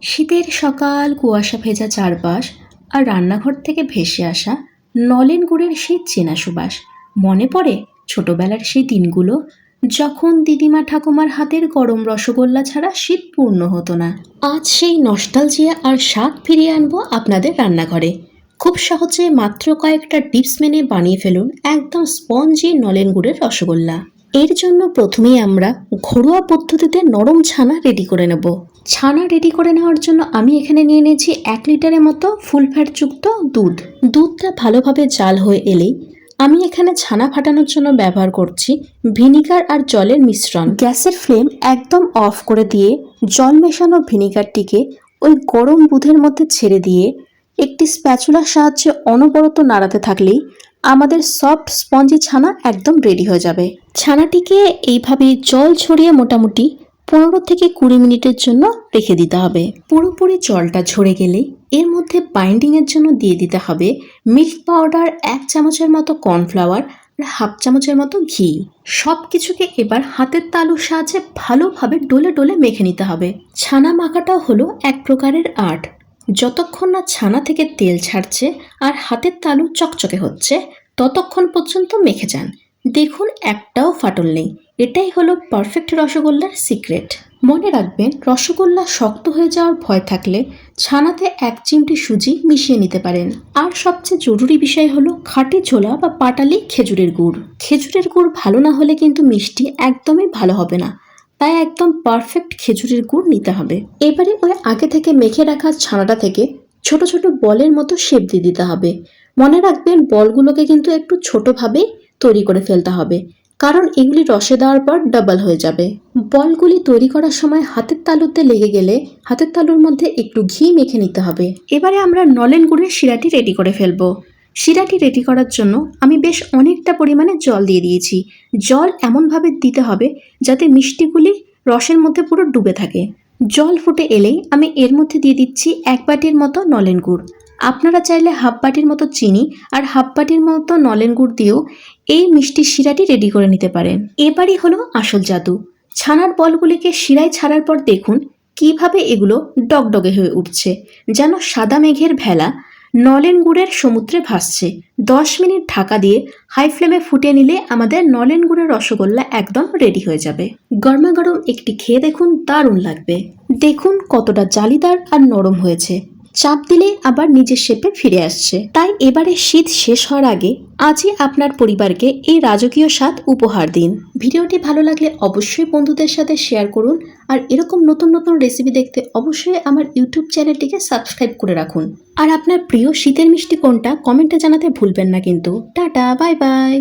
শীতের সকাল, কুয়াশা ভেজা চারপাশ আর রান্নাঘর থেকে ভেসে আসা নলেন গুড়ের সেই চেনা সুবাস। মনে পড়ে ছোটবেলার সেই দিনগুলো, যখন দিদিমা ঠাকুমার হাতের গরম রসগোল্লা ছাড়া শীত পূর্ণ হতো না। আজ সেই নস্টালজিয়া আর স্বাদ ফিরিয়ে আনবো আপনাদের রান্নাঘরে। খুব সহজে মাত্র কয়েকটা টিপস মেনে বানিয়ে ফেলুন একদম স্পঞ্জি নলেন গুড়ের রসগোল্লা। এর জন্য প্রথমেই আমরা ঘরোয়া পদ্ধতিতে নরম ছানা রেডি করে নেব। ছানা রেডি করে নেওয়ার জন্য আমি এখানে নিয়ে নিয়েছি 1 লিটারের মতো ফুল ফ্যাটযুক্ত দুধ। দুধটা ভালোভাবে জাল হয়ে এলেই আমি এখানে ছানা ফাটানোর জন্য ব্যবহার করছি ভিনিগার আর জলের মিশ্রণ। গ্যাসের ফ্লেম একদম অফ করে দিয়ে জল মেশানো ভিনিগারটিকে ওই গরম দুধের মধ্যে ছেড়ে দিয়ে একটি স্প্যাচুলার সাহায্যে অনবরত নাড়াতে থাকলেই আমাদের সফট স্পঞ্জি ছানা একদম রেডি হয়ে যাবে। ছানাটিকে এইভাবে জল ছড়িয়ে মোটামুটি 15 থেকে 20 মিনিটের জন্য রেখে দিতে হবে। পুরোপুরি জলটা ঝরে গেলে এর মধ্যে বাইন্ডিংয়ের জন্য দিয়ে দিতে হবে মিল্ক পাউডার 1 চামচের মতো, কর্নফ্লাওয়ার আর 1/2 চামচের মতো ঘি। সব কিছুকে এবার হাতের তালুর সাহায্যে ভালোভাবে ডলে ডলে মেখে নিতে হবে। ছানা মাখাটাও হলো এক প্রকারের আর্ট। যতক্ষণ না ছানা থেকে তেল ছাড়ছে আর হাতের তালু চকচকে হচ্ছে ততক্ষণ পর্যন্ত মেখে যান। দেখুন একটাও ফাটল নেই। এটাই হলো পারফেক্ট রসগোল্লার সিক্রেট। মনে রাখবেন, রসগোল্লা শক্ত হয়ে যাওয়ার ভয় থাকলে ছানাতে 1 চিমটি সুজি মিশিয়ে নিতে পারেন। আর সবচেয়ে জরুরি বিষয় হলো খাঁটি ছোলা বা পাটালি খেজুরের গুড়। খেজুরের গুড় ভালো না হলে কিন্তু মিষ্টি একদমই ভালো হবে না, তাই একদম পারফেক্ট খেজুরের গুড় নিতে হবে। এবারে ওই আগে থেকে মেখে রাখা ছানাটা থেকে ছোট ছোট বলের মতো শেপ দিয়ে দিতে হবে। মনে রাখবেন, বলগুলোকে কিন্তু একটু ছোটোভাবেই তৈরি করে ফেলতে হবে, কারণ এগুলি রসে দেওয়ার পর ডাবল হয়ে যাবে। বলগুলি তৈরি করার সময় হাতের তালুতে লেগে গেলে হাতের তালুর মধ্যে একটু ঘি মেখে নিতে হবে। এবারে আমরা নলেন গুড়ের শিরাটি রেডি করে ফেলবো। শিরাটি রেডি করার জন্য আমি বেশ অনেকটা পরিমাণে জল দিয়ে দিয়েছি। জল এমনভাবে দিতে হবে যাতে মিষ্টিগুলি রসের মধ্যে পুরো ডুবে থাকে। জল ফুটে এলেই আমি এর মধ্যে দিয়ে দিচ্ছি 1 বাটির মতো নলেন গুড়। আপনারা চাইলে 1/2 বাটির মতো চিনি আর 1/2 বাটির মতো নলেন গুড় দিয়েও এই মিষ্টির শিরাটি রেডি করে নিতে পারেন। এবারই হলো আসল জাদু। ছানার বলগুলিকে শিরায় ছাড়ার পর দেখুন কিভাবে এগুলো ডগডগে হয়ে উঠছে, যেন সাদা মেঘের ভেলা নলেন গুড়ের সমুদ্রে ভাসছে। 10 মিনিট ঢাকা দিয়ে হাই ফ্লেমে ফুটিয়ে নিলে আমাদের নলেন গুড়ের রসগোল্লা একদম রেডি হয়ে যাবে। গরমা গরম একটি খেয়ে দেখুন, দারুণ লাগবে। দেখুন কতটা জালিদার আর নরম হয়েছে, চাপ দিলে আবার নিজের শেপে ফিরে আসছে। তাই এবারে শীত শেষ হওয়ার আগে আজই আপনার পরিবারকে এই রাজকীয় স্বাদ উপহার দিন। ভিডিওটি ভালো লাগলে অবশ্যই বন্ধুদের সাথে শেয়ার করুন, আর এরকম নতুন নতুন রেসিপি দেখতে অবশ্যই আমার ইউটিউব চ্যানেলটিকে সাবস্ক্রাইব করে রাখুন। আর আপনার প্রিয় শীতের মিষ্টি কোনটা কমেন্টে জানাতে ভুলবেন না কিন্তু। Tata, bye bye.